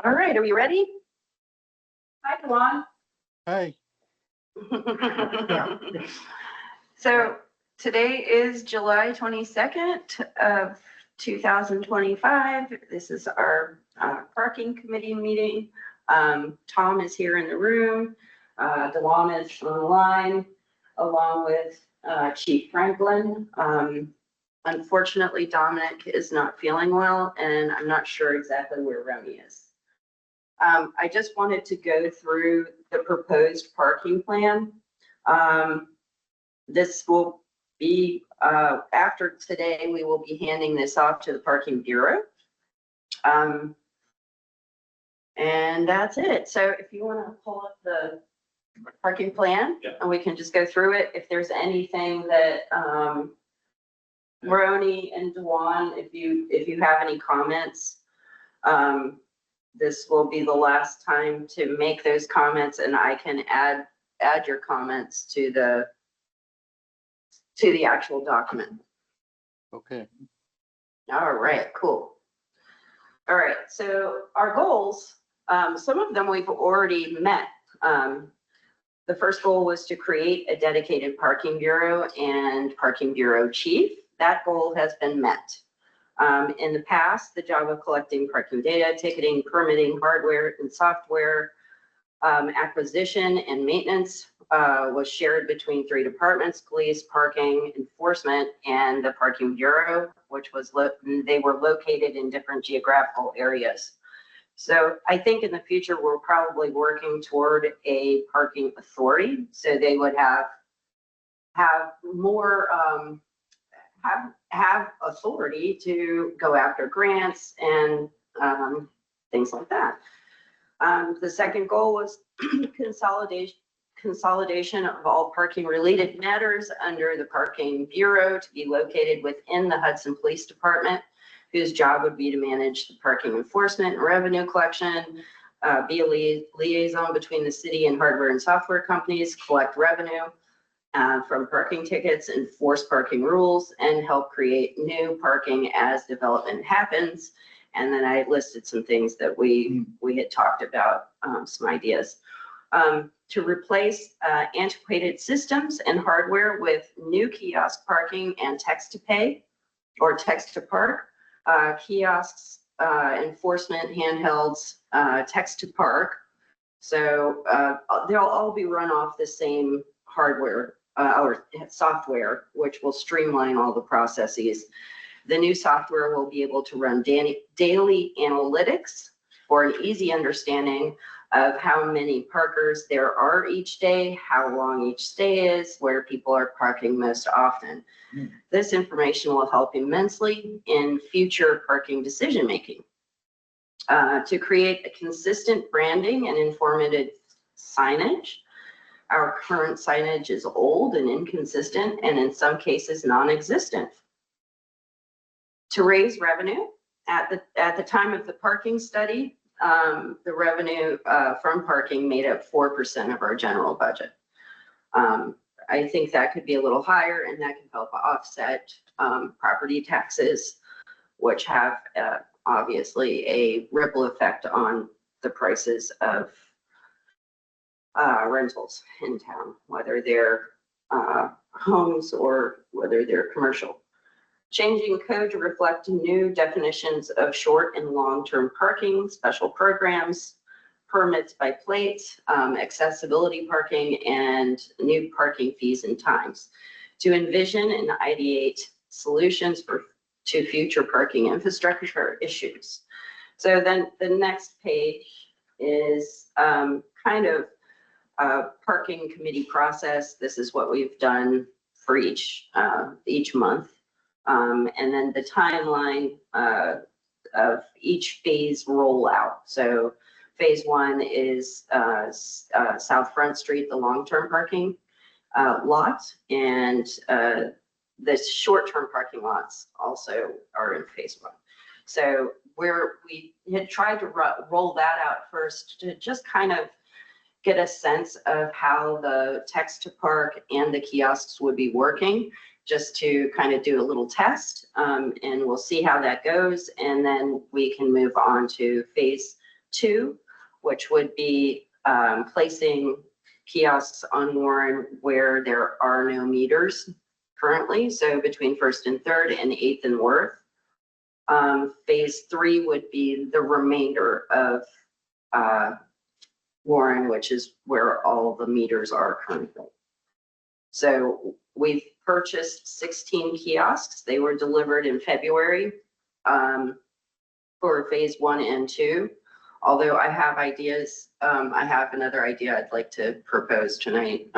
All right, are we ready? Hi, Dewan. Hey, So today is July 22nd of 2025. This is our parking committee meeting. Tom is here in the room. Dewan is online along with Chief Franklin. Unfortunately, Dominic is not feeling well, and I'm not sure exactly where Remy is. I just wanted to go through the proposed parking plan. This will be, after today, we will be handing this off to the Parking Bureau. And that's it. So if you want to pull up the parking plan, Yeah. and we can just go through it. If there's anything that, Roni and Dewan, if you have any comments, this will be the last time to make those comments, and I can add your comments to the actual document. okay. All right, cool. All right, so our goals, some of them we've already met. The first goal was to create a dedicated parking bureau and parking bureau chief. That goal has been met. In the past, the job of collecting parking data, ticketing, permitting, hardware and software, acquisition and maintenance was shared between three departments: police, parking, enforcement, and the parking bureau, which was they were located in different geographical areas. So I think in the future, we're probably working toward a parking authority. So they would have more, have authority to go after grants and things like that. The second goal was consolidation of all parking related matters under the Parking Bureau to be located within the Hudson Police Department, whose job would be to manage the parking enforcement and revenue collection, be a liaison between the city and hardware and software companies, collect revenue from parking tickets, enforce parking rules, and help create new parking as development happens. And then I listed some things that we had talked about, some ideas. To replace antiquated systems and hardware with new kiosk parking and text to pay or text to park, kiosks, enforcement, handhelds, text to park. So they'll all be run off the same hardware or software, which will streamline all the processes. The new software will be able to run daily analytics for an easy understanding of how many parkers there are each day, how long each stay is, where people are parking most often. This information will help immensely in future parking decision-making. To create a consistent branding and informative signage. Our current signage is old and inconsistent, and in some cases non-existent. To raise revenue, at the time of the parking study, the revenue from parking made up 4% of our general budget. I think that could be a little higher, and that can help offset property taxes, which have obviously a ripple effect on the prices of rentals in town, whether they're homes or whether they're commercial. Changing code to reflect new definitions of short and long-term parking, special programs, permits by plate, accessibility parking, and new parking fees and times. To envision and ideate solutions to future parking infrastructure issues. So then the next page is kind of parking committee process. This is what we've done for each month. And then the timeline of each phase rollout. So phase 1 is South Front Street, the long-term parking lot, and the short-term parking lots also are in phase 1. So we had tried to roll that out first to just kind of get a sense of how the text to park and the kiosks would be working, just to kind of do a little test, and we'll see how that goes, and then we can move on to phase 2, which would be placing kiosks on Warren where there are no meters currently, so between First and Third and 8th and Worth. Phase 3 would be the remainder of Warren, which is where all the meters are currently. So we've purchased 16 kiosks. They were delivered in February for phase 1 and 2. Although I have ideas, I have another idea I'd like to propose tonight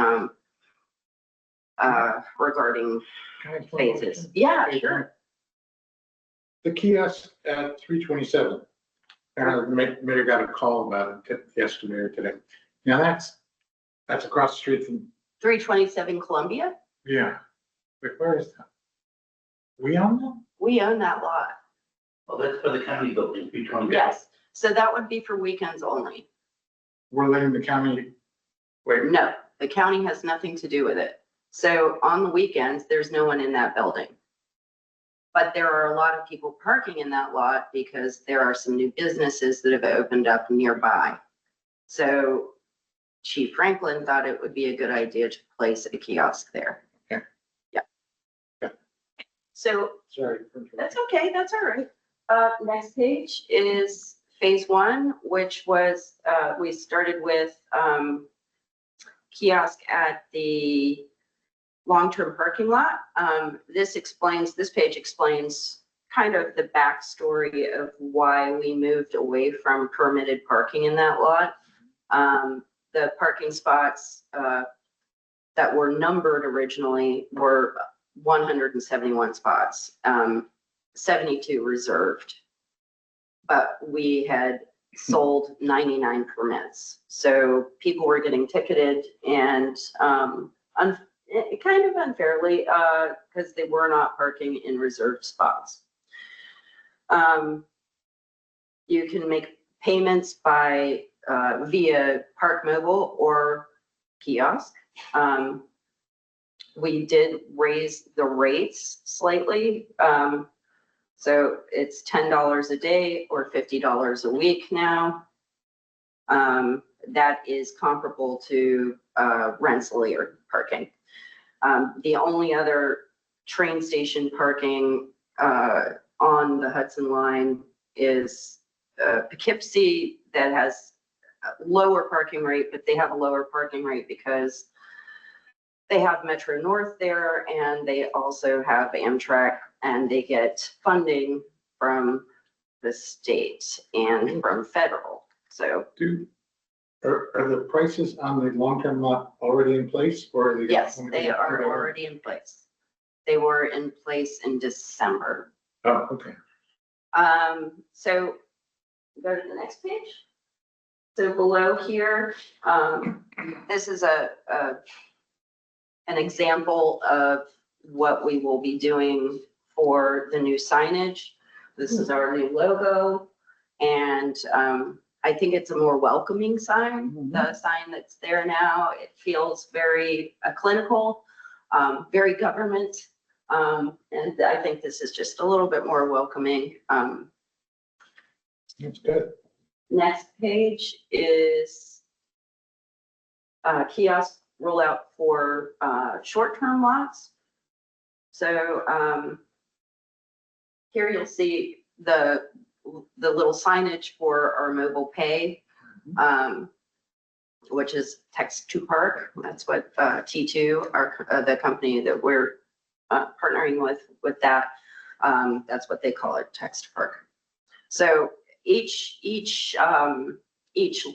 regarding Can I ask one phases. question? Yeah, sure. The kiosk at 327, and I may have got a call about it yesterday or today. Now that's across the street from, 327 Columbia. yeah. Wait, where is that? We own that? We own that lot. Well, that's for the county building, 320. Yes. So that would be for weekends only. We're letting the county, wait, No, the county has nothing to do with it. So on the weekends, there's no one in that building. But there are a lot of people parking in that lot because there are some new businesses that have opened up nearby. So Chief Franklin thought it would be a good idea to place a kiosk there. Okay. Yeah. Okay. So sorry. that's okay, that's all right. Next page is phase 1, which was, we started with kiosk at the long-term parking lot. This page explains kind of the backstory of why we moved away from permitted parking in that lot. The parking spots that were numbered originally were 171 spots, 72 reserved. But we had sold 99 permits. So people were getting ticketed and kind of unfairly because they were not parking in reserved spots. You can make payments by via Park Mobile or kiosk. We did raise the rates slightly. So it's $10 a day or $50 a week now. That is comparable to Rensselaer parking. The only other train station parking on the Hudson line is Poughkeepsie that has a lower parking rate, but they have a lower parking rate because they have Metro North there and they also have Amtrak and they get funding from the state and from federal. So Are the prices on the long-term lot already in place or are they? yes, they are already in place. They were in place in December. Oh, okay. So go to the next page. So below here, this is an example of what we will be doing for the new signage. This is our new logo. And I think it's a more welcoming sign. The sign that's there now, it feels very clinical, very government. And I think this is just a little bit more welcoming. That's good. Next page is kiosk rollout for short-term lots. So here you'll see the little signage for our mobile pay, which is Text to Park. That's what T2, the company that we're partnering with that. That's what they call it, Text to Park. So each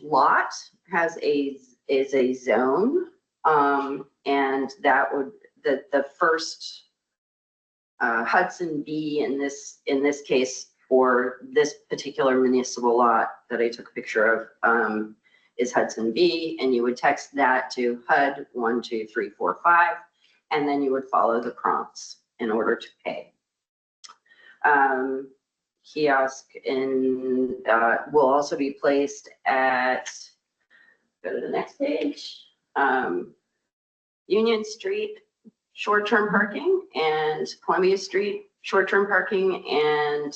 lot has is a zone, and that would the first Hudson B in this case for this particular municipal lot that I took a picture of is Hudson B, and you would text that to HUD 12345, and then you would follow the prompts in order to pay. Kiosk will also be placed at, go to the next page, Union Street, short-term parking, and Columbia Street, short-term parking, and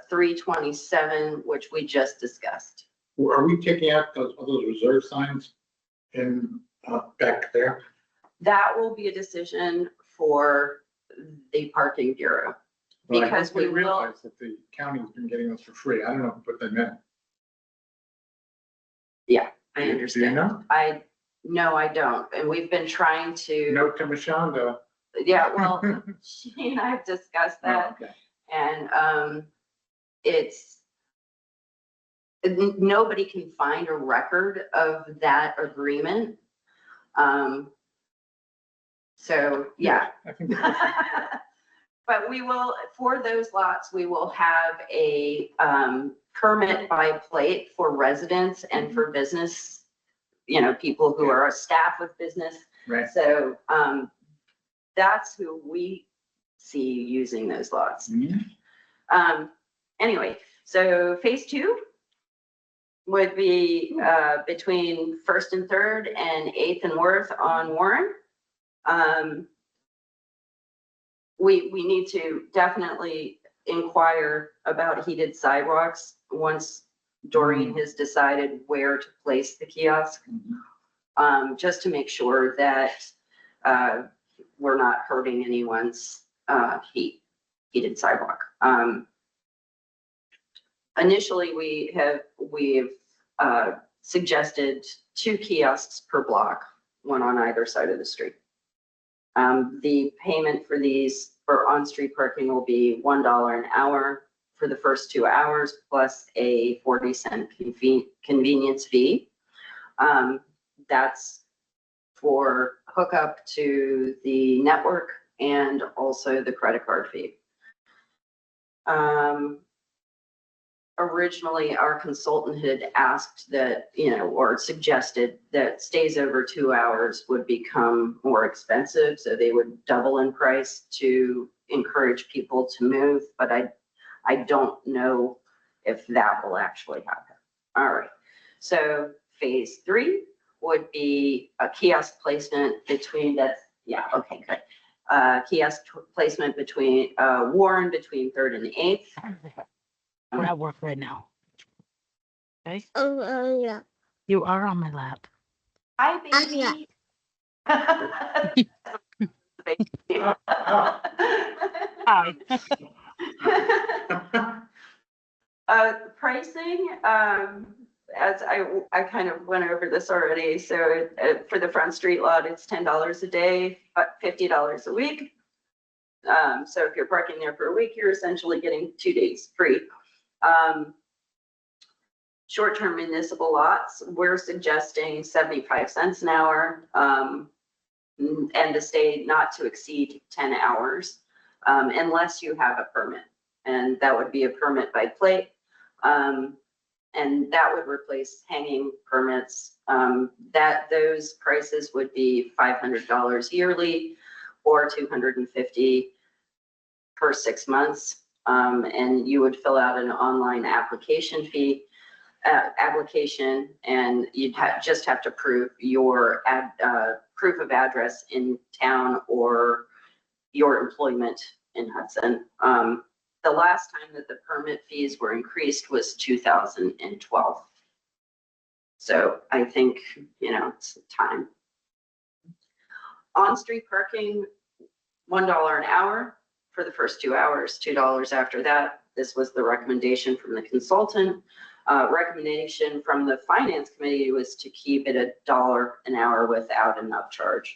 327, which we just discussed. Are we taking out all those reserve signs in, back there? That will be a decision for the parking bureau. Well, I Because we didn't will- realize that the county's been getting those for free. I don't know what they meant. I Do you understand. know? No, I don't. And we've been trying to, Note to Mashonda. yeah, well, she and I have discussed that. Okay. And it's, nobody can find a record of that agreement. So, yeah. I think, But we will, for those lots, we will have a permit by plate for residents and for business, people who are staff with business. right. So that's who we see using those lots. Anyway, so phase 2 would be between First and Third and Eighth and Worth on Warren. We need to definitely inquire about heated sidewalks once Doreen has decided where to place the kiosk. Just to make sure that we're not hurting anyone's heated sidewalk. Initially, we've suggested 2 kiosks per block, one on either side of the street. The payment for these for on-street parking will be $1 an hour for the first 2 hours, plus a 40-cent convenience fee. That's for hookup to the network and also the credit card fee. Originally, our consultant had asked that, or suggested that stays over 2 hours would become more expensive, so they would double in price to encourage people to move, but I don't know if that will actually happen. All right, so phase 3 would be a kiosk placement between good. Kiosk placement between Warren between 3rd and 8th. We're at work right now. Okay, Yeah. you are on my lap. Hi, baby. Hi. Pricing, as I kind of went over this already, so for the Front Street lot, it's $10 a day, but $50 a week. So if you're parking there for a week, you're essentially getting 2 days free. Short-term municipal lots, we're suggesting 75 cents an hour, and to stay not to exceed 10 hours, unless you have a permit. And that would be a permit by plate. And that would replace hanging permits. Those prices would be $500 yearly or $250 per 6 months. And you would fill out an online application, and you'd just have to prove your proof of address in town or your employment in Hudson. The last time that the permit fees were increased was 2012. So I think, it's time. On-street parking, $1 an hour for the first 2 hours, $2 after that. This was the recommendation from the consultant. Recommendation from the finance committee was to keep it $1 an hour without an upcharge.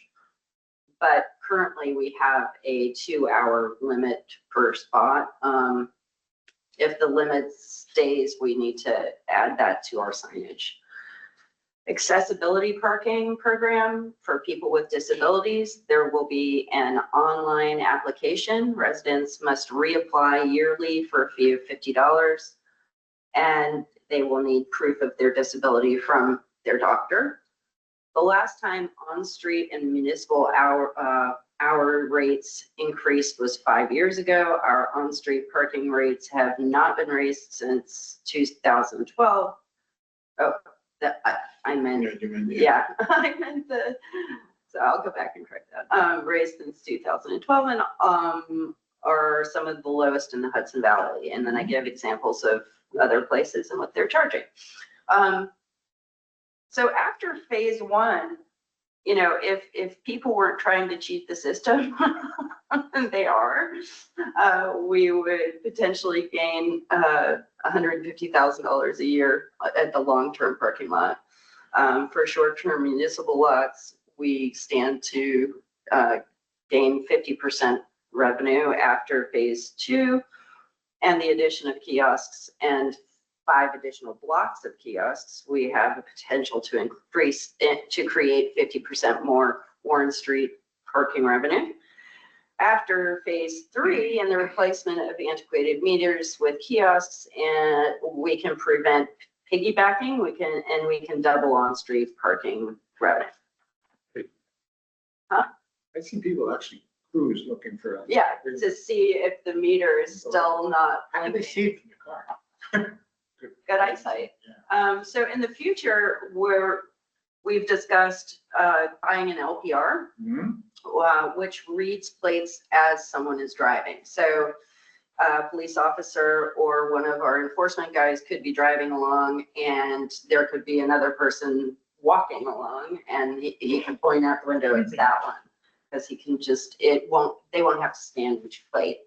But currently we have a 2-hour limit per spot. If the limit stays, we need to add that to our signage. Accessibility parking program for people with disabilities. There will be an online application. Residents must reapply yearly for a fee of $50. And they will need proof of their disability from their doctor. The last time on-street and municipal hour rates increased was 5 years ago. Our on-street parking rates have not been raised since 2012. Oh, I meant, yeah, I meant so I'll go back and correct that. Raised since 2012 and are some of the lowest in the Hudson Valley. And then I give examples of other places and what they're charging. So after phase one, you know, if people weren't trying to cheat the system, and they are, we would potentially gain $150,000 a year at the long-term parking lot. For short-term municipal lots, we stand to gain 50% revenue after phase two, and the addition of kiosks and 5 additional blocks of kiosks. We have the potential to increase it to create 50% more Warren Street parking revenue. After phase 3 and the replacement of antiquated meters with kiosks, and we can prevent piggybacking, we can double on-street parking revenue. I see people actually cruise looking for. Yeah, to see if the meter is still not. How do they see it from the car? Good eyesight. So in the future, we've discussed buying an LPR, Mhm. which reads plates as someone is driving. So a police officer or one of our enforcement guys could be driving along, and there could be another person walking along, and he can point out the window, it's that one. Because he can just, they won't have to scan each plate.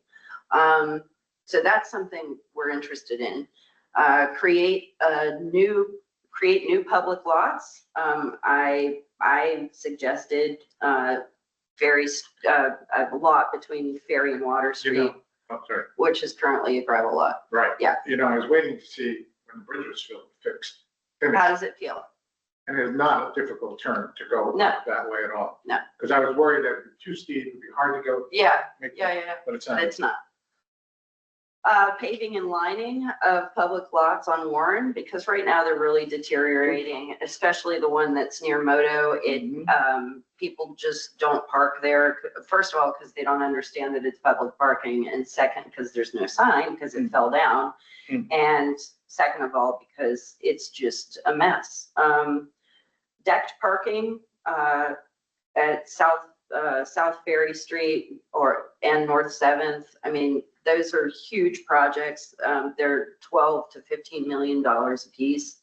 So that's something we're interested in. Create new public lots. I suggested a lot between Ferry and Water You Street, know, oh, sorry, which is currently a gravel lot. right. Yeah. You know, I was waiting to see when the bridge was fixed. How Finished. does it feel? And it's not a difficult turn to go No. that way at all. No. Because I was worried that it'd be too steep, it'd be hard to go. Yeah, make- yeah. But it's But not. it's not. Paving and lining of public lots on Warren, because right now they're really deteriorating, especially the one that's near Moto. People just don't park there. First of all, because they don't understand that it's public parking, and second, because there's no sign, because it fell down. Mm. And second of all, because it's just a mess. Decked parking, at South Ferry Street and North 7th. I mean, those are huge projects. They're $12 to $15 million a piece.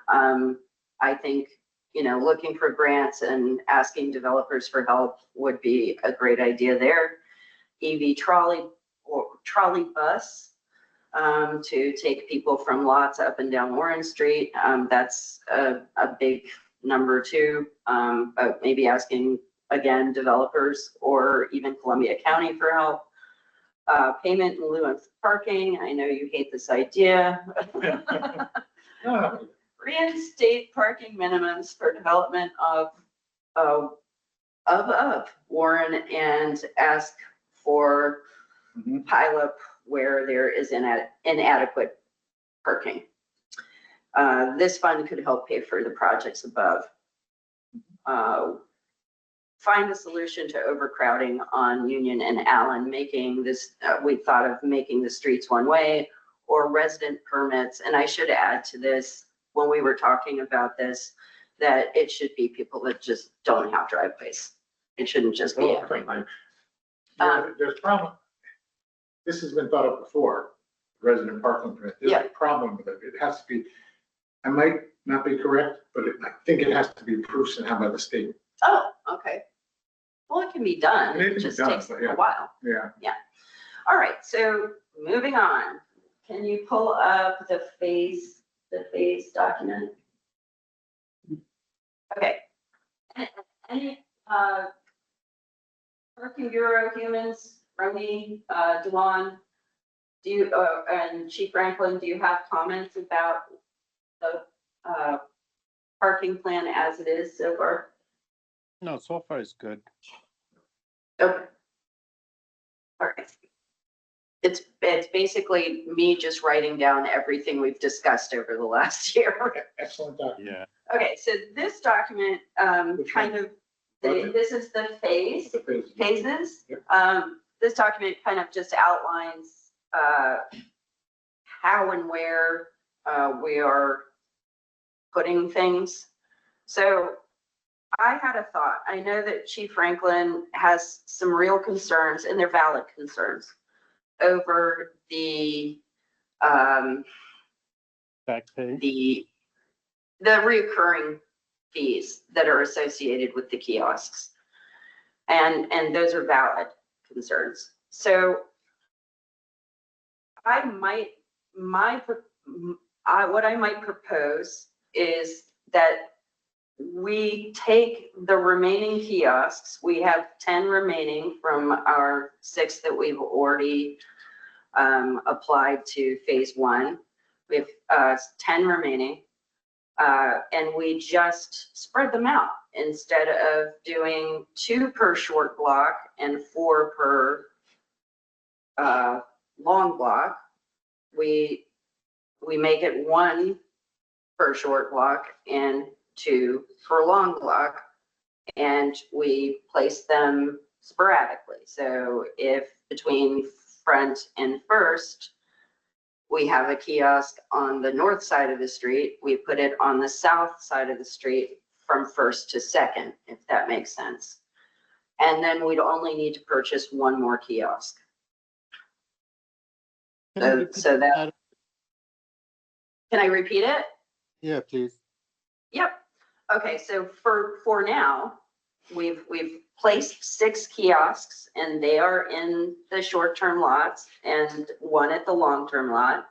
I think, you know, looking for grants and asking developers for help would be a great idea there. EV trolley or trolley bus to take people from lots up and down Warren Street. That's a big number too. Maybe asking again, developers or even Columbia County for help. Payment in lieu of parking. I know you hate this idea. No, Reinstate parking minimums for development of Warren, and ask for Mhm. pileup where there is inadequate parking. This fund could help pay for the projects above. Find a solution to overcrowding on Union and Allen, making this, we thought of making the streets one way, or resident permits. And I should add to this, when we were talking about this, that it should be people that just don't have driveways. It shouldn't just be everyone. There's problem. This has been thought of before, resident parking permit. There's a problem with it. It has to be, I might not be correct, but I think it has to be approved somehow by the state. Oh, okay. Well, it can be done. It can It be just done, takes but a yeah. while. Yeah. All right, so moving on. Can you pull up the phase document? Okay. Any, Parking Bureau humans, Roni, Dewan, do you, and Chief Franklin, do you have comments about the, parking plan as it is so far? No, so far it's good. Okay. All right. It's basically me just writing down everything we've discussed over the last year. Excellent document. Yeah. Okay, so this document, Which kind of, Budget? this is the The phase. phases. Yep. This document kind of just outlines, how and where, we are putting things. So I had a thought. I know that Chief Franklin has some real concerns, and they're valid concerns, over the, Back page. the the reoccurring fees that are associated with the kiosks. And those are valid concerns. So what I might propose is that we take the remaining kiosks. We have 10 remaining from our 6 that we've already applied to phase 1. We have 10 remaining, and we just spread them out instead of doing 2 per short block and 4 per long block. We make it 1 per short block and 2 per long block, and we place them sporadically. So if between Front and First, we have a kiosk on the north side of the street, we put it on the south side of the street from First to Second, if that makes sense. And then we'd only need to purchase 1 more kiosk. Can you repeat So that, can I repeat it? Yeah, please. Yep. Okay, so for now, we've placed 6 kiosks, and they are in the short-term lots and 1 at the long-term lot.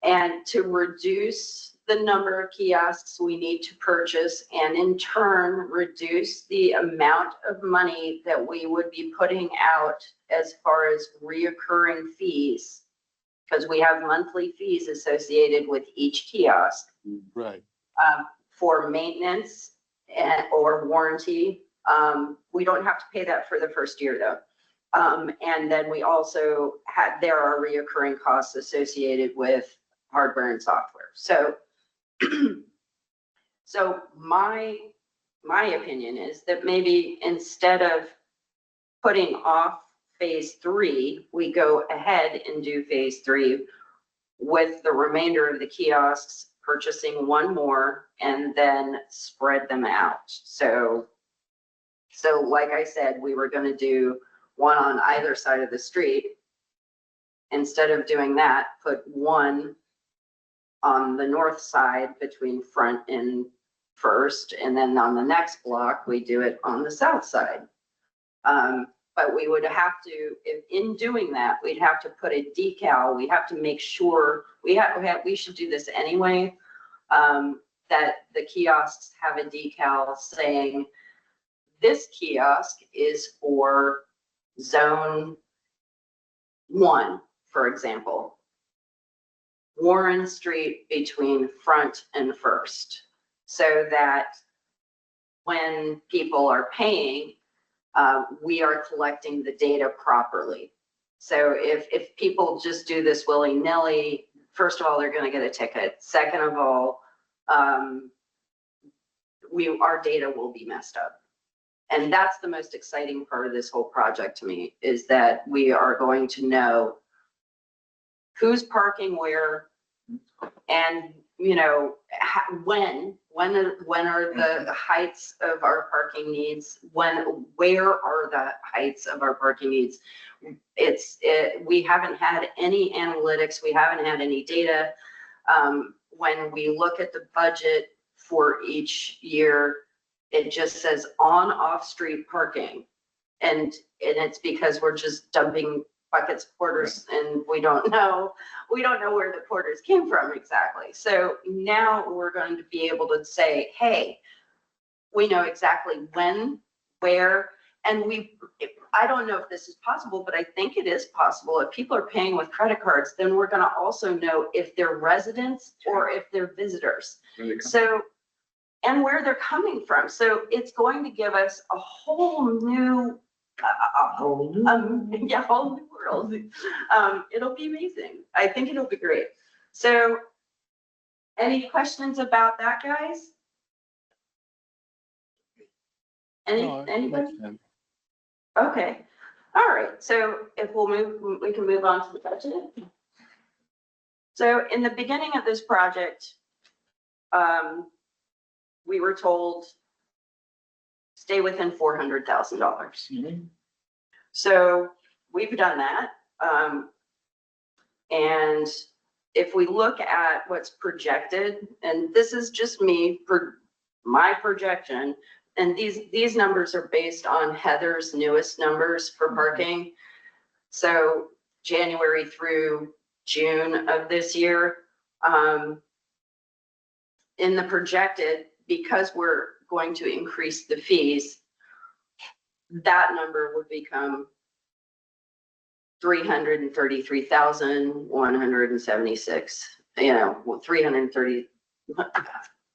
And to reduce the number of kiosks we need to purchase, and in turn, reduce the amount of money that we would be putting out as far as reoccurring fees, because we have monthly fees associated with each kiosk. Right. For maintenance or warranty. We don't have to pay that for the first year though. And then we also there are reoccurring costs associated with hardware and software. So, so my opinion is that maybe instead of putting off phase 3, we go ahead and do phase 3 with the remainder of the kiosks, purchasing 1 more and then spread them out. So like I said, we were going to do 1 on either side of the street. Instead of doing that, put 1 on the north side between Front and First, and then on the next block, we do it on the south side. But we would have to, in doing that, we'd have to put a decal. We have to make sure, we should do this anyway, that the kiosks have a decal saying, this kiosk is for zone 1, for example, Warren Street between Front and First, so that when people are paying, we are collecting the data properly. So if people just do this willy-nilly, first of all, they're going to get a ticket. Second of all, our data will be messed up. And that's the most exciting part of this whole project to me, is that we are going to know who's parking where, and when are the heights of our parking needs, where are the heights of our parking needs. We haven't had any analytics, we haven't had any data. When we look at the budget for each year, it just says on off-street parking. And it's because we're just dumping buckets of quarters, and we don't know where the quarters came from exactly. So now we're going to be able to say, hey, we know exactly when, where, and I don't know if this is possible, but I think it is possible. If people are paying with credit cards, then we're going to also know if they're residents or if they're visitors. So, and where they're coming from. So it's going to give us a whole new whole new world. It'll be amazing. I think it'll be great. So any questions about that, guys? No, it Anybody? makes sense. Okay. All right. So if we can move on to the budget. So in the beginning of this project, we were told stay within $400,000. So we've done that. And if we look at what's projected, and this is just me for my projection, and these numbers are based on Heather's newest numbers for parking. So January through June of this year, in the projected, because we're going to increase the fees, that number would become 333,176, 330,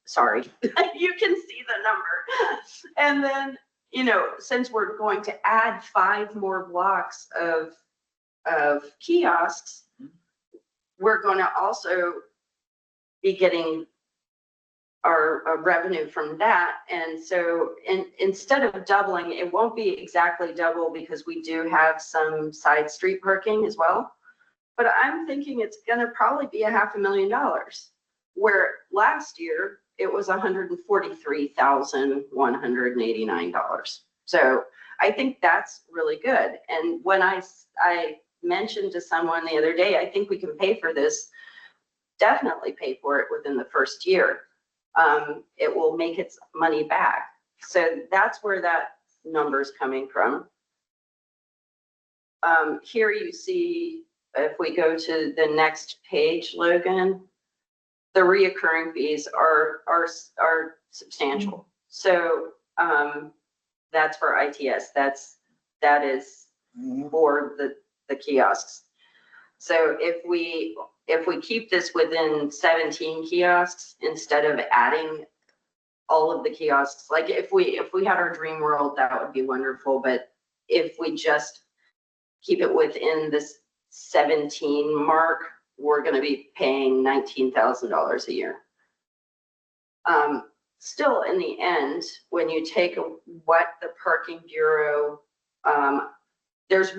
sorry, you can see the number. And then, since we're going to add 5 more blocks of kiosks, we're going to also be getting our revenue from that. And so instead of doubling, it won't be exactly double because we do have some side street parking as well. But I'm thinking it's going to probably be $500,000, where last year it was $143,189. So I think that's really good. And when I mentioned to someone the other day, I think we can pay for this, definitely pay for it within the first year. It will make its money back. So that's where that number is coming from. Here you see, if we go to the next page, Logan, the reoccurring fees are substantial. So that's for ITS. That is for the kiosks. So if we keep this within 17 kiosks instead of adding all of the kiosks, like if we had our dream world, that would be wonderful. But if we just keep it within this 17 mark, we're going to be paying $19,000 a year. Still, in the end, when you take what the Parking Bureau, there was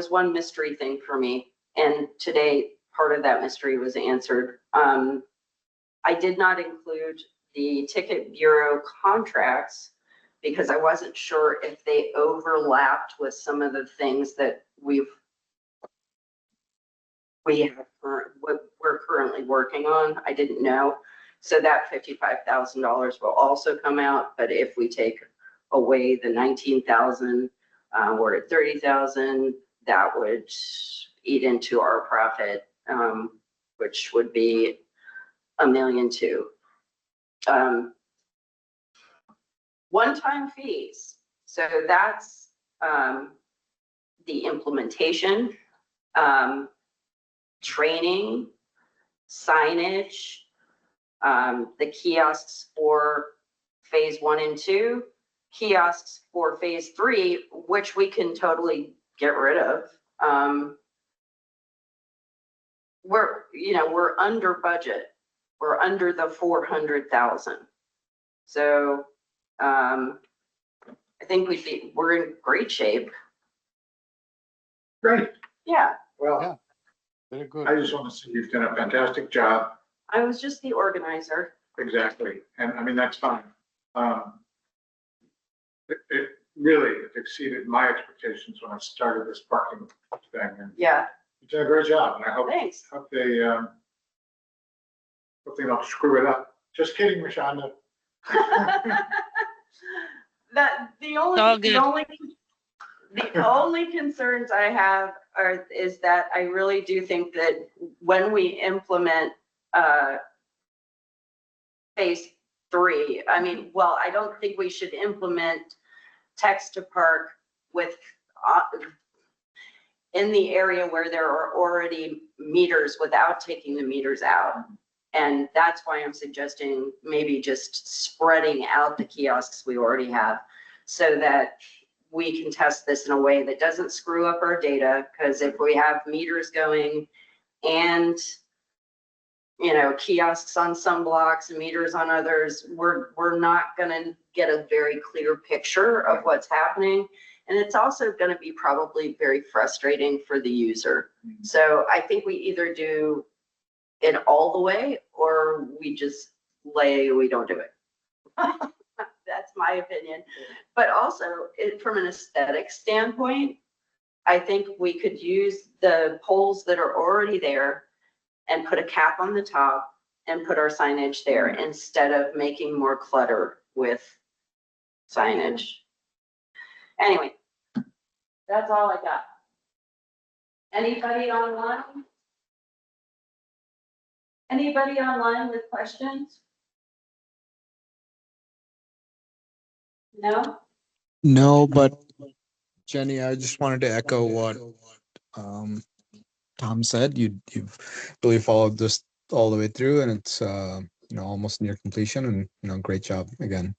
one mystery thing for me. And today, part of that mystery was answered. I did not include the Ticket Bureau contracts because I wasn't sure if they overlapped with some of the things that we're currently working on. I didn't know. So that $55,000 will also come out. But if we take away the 19,000, we're at 30,000, that would eat into our profit, which would be $1.2 million. One-time fees. So that's the implementation, training, signage, the kiosks for phase 1 and 2, kiosks for phase 3, which we can totally get rid of. We're under budget. We're under the 400,000. So I think we're in great shape. Great. Yeah, Well, Yeah. Very good. I just want to say you've done a fantastic job. I was just the organizer. Exactly. And I mean, that's fine. It really exceeded my expectations when I started this parking thing. And Yeah, you did a great job. And I hope thanks. they don't screw it up. Just kidding, Mashonda. The all good. only concerns I have is that I really do think that when we implement phase 3, I don't think we should implement text to park with in the area where there are already meters without taking the meters out. And that's why I'm suggesting maybe just spreading out the kiosks we already have so that we can test this in a way that doesn't screw up our data. Because if we have meters going and kiosks on some blocks and meters on others, we're not going to get a very clear picture of what's happening. And it's also going to be probably very frustrating for the user. So I think we either do it all the way or we just we don't do it. That's my opinion. But also from an aesthetic standpoint, I think we could use the poles that are already there and put a cap on the top and put our signage there instead of making more clutter with signage. Anyway, that's all I got. Anybody online? Anybody online with questions? No? No, but Jenny, I just wanted to echo what um, Tom said. You've really followed this all the way through, and it's almost near completion. And great job again.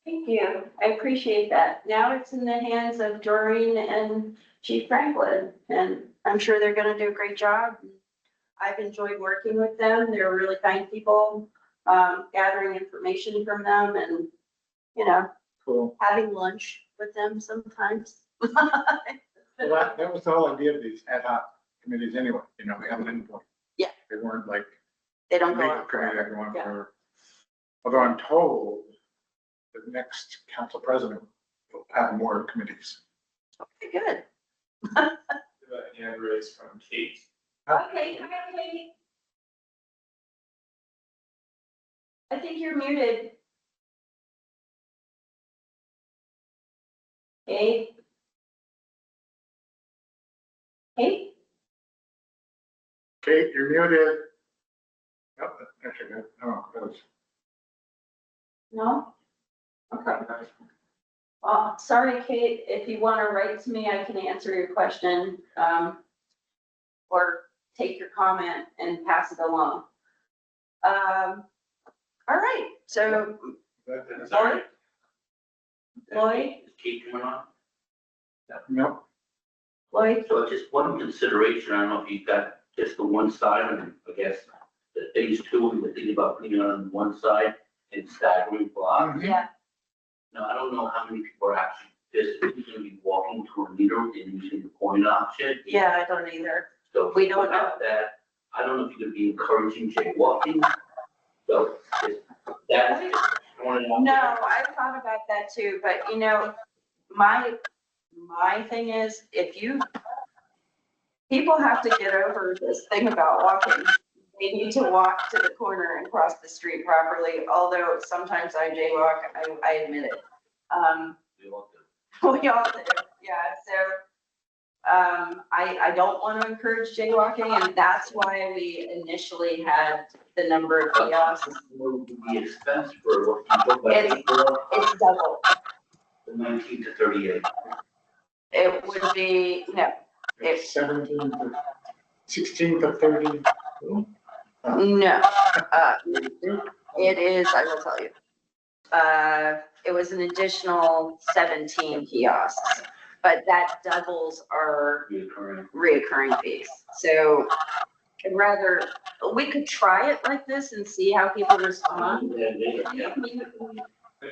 Thank you. I appreciate that. Now it's in the hands of Doreen and Chief Franklin, and I'm sure they're gonna do a great job. I've enjoyed working with them. They're really kind people, gathering information from them and, Cool. having lunch with them sometimes. Well, that was the whole idea of these ad hoc committees anyway, we have an endpoint. Yeah. They weren't like They don't go legal on committee forever. that go on Yeah. forever. Although I'm told the next council president will have more committees. Okay, good. Hand raised from Kate. Okay, hi, Kate. I think you're muted. Kate? Kate? Kate, you're muted. Oh, there she goes. Oh, that was. No? Okay. Sorry, Kate, if you want to write to me, I can answer your question, or take your comment and pass it along. All right, so Sorry. Lloyd? Is Kate coming on? No, Lloyd, So just one consideration, I don't know if you've got just the one side, and I guess the phase two, we were thinking about putting it on one side and staggering blocks. yeah, Now, I don't know how many people are actually physically gonna be walking to a meter and using the point option. yeah, I don't either. So We don't without that, I don't know if you're gonna be encouraging jaywalking. So that's just throwing it out No, there. I've thought about that too, but my thing is, people have to get over this thing about walking. They need to walk to the corner and cross the street properly, although sometimes I jaywalk, I admit it. We all do. We all do, yeah, so, I don't want to encourage jaywalking, and that's why we initially had the number of kiosks. What would be the expense for what you look at for It's double. the 19 to 38? It would be, no, it's 17 to 16 to 30. no, it is, I will tell you. It was an additional 17 kiosks, but that doubles our Reoccurring. reoccurring fees. So I'd rather, we could try it like this and see how people respond. Yeah.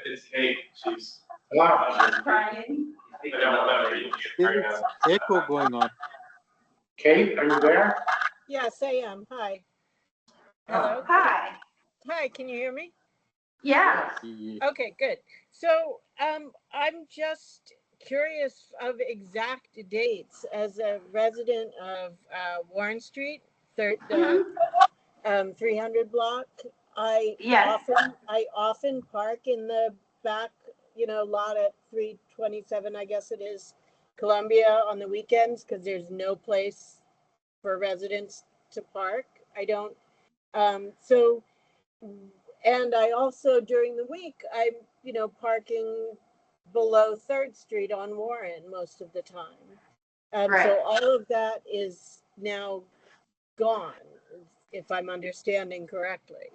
It's Kate, she's. Wow, Trying. I don't know, you can There right is now. echo going on. Kate, are you there? Yes, I am. Hi. Hello. Hi, Hi, can you hear me? yeah. Okay, good. So, I'm just curious of exact dates as a resident of, Warren Street, 300 block. Yes. I often park in the back, lot at 327, I guess it is, Columbia on the weekends, because there's no place for residents to park. I don't, and I also, during the week, I'm, parking below 3rd Street on Warren most of the time. And Right. so all of that is now gone, if I'm understanding correctly.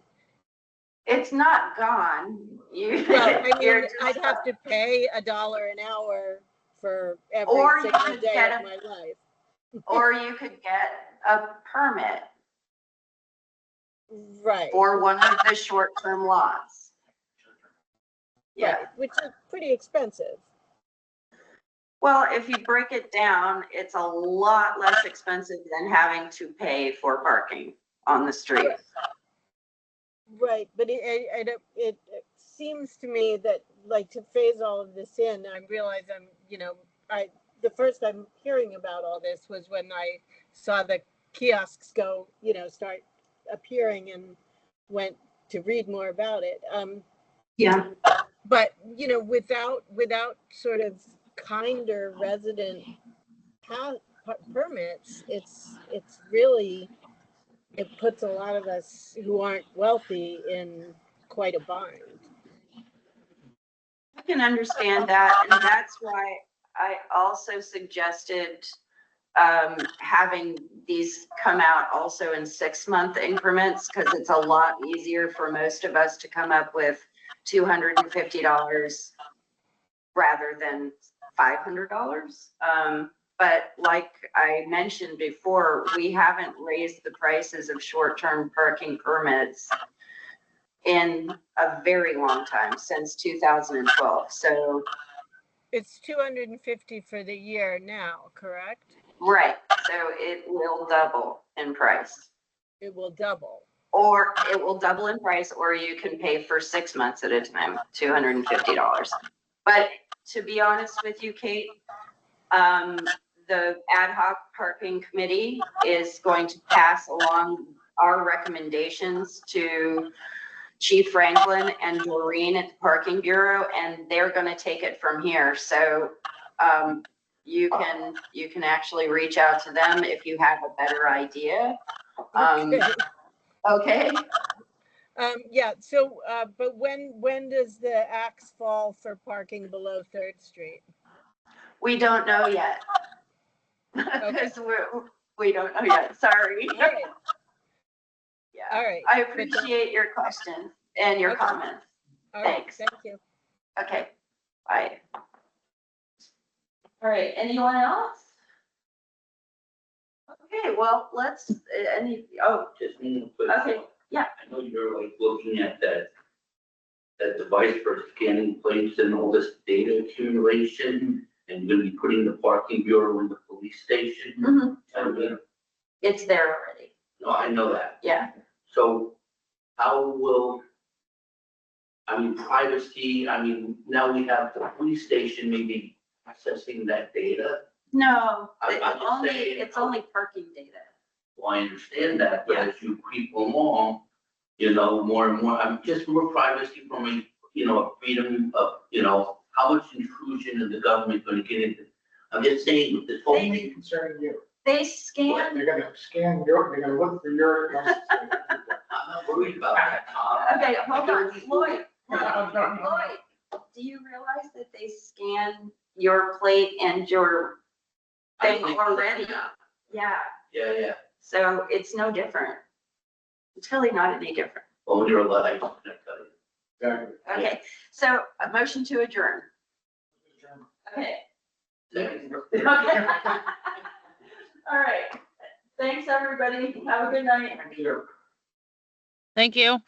It's not gone. Well, I You're mean, just- I'd have to pay $1 an hour for every Or you single could day get of a- my life. Or you could get a permit Right. for one of the short-term lots. Yeah, Right, which is pretty expensive. well, if you break it down, it's a lot less expensive than having to pay for parking on the street. Right, but it seems to me that, like, to phase all of this in, I realize the first I'm hearing about all this was when I saw the kiosks go, start appearing and went to read more about it. Yeah. But, without sort of kinder resident permits, it's really, it puts a lot of us who aren't wealthy in quite a bind. I can understand that, and that's why I also suggested having these come out also in 6-month increments, because it's a lot easier for most of us to come up with $250 rather than $500. But like I mentioned before, we haven't raised the prices of short-term parking permits in a very long time, since 2012. So, It's $250 for the year now, correct? right, so it will double in price. It will double. Or it will double in price, or you can pay for 6 months at a time, $250. But to be honest with you, Kate, the ad hoc parking committee is going to pass along our recommendations to Chief Franklin and Doreen at the Parking Bureau, and they're going to take it from here. So you can actually reach out to them if you have a better idea. Okay. Yeah, so, but when does the axe fall for parking below 3rd Street? We don't know yet. Because we don't know yet. Sorry. All right. Yeah. All right. I appreciate your questions and your Okay. comments. All right, Thanks. thank you. Okay. Bye. All right. Anyone else? Okay. Well, let's. Just one quick. Okay, yeah. I know you're like looking at that device for scanning plates and all this data accumulation, and you're gonna be putting the parking bureau in the police station. Mhm. I mean, It's there already. no, I know that. Yeah. So how will, privacy, now we have the police station maybe accessing that data. No, I'm just saying- it's only parking data. Well, I understand that, but as you creep along, more and more, just more privacy from a freedom of, how much intrusion is the government gonna get into? I'm just saying, this whole Only thing, concerning you. They scan. They're gonna scan they're gonna look for your. I'm not worried about that, Tom. Okay, hold on, Lloyd. No, no, no. Lloyd, do you realize that they scan your plate and your thing already? Yeah, Yeah. so it's no different. It's really not any different. Well, when you're alive, I'm gonna tell you. Exactly. Okay, so a motion to adjourn. Okay. Second. Okay. All right. Thanks, everybody. Have a good night. Thank you. Thank you.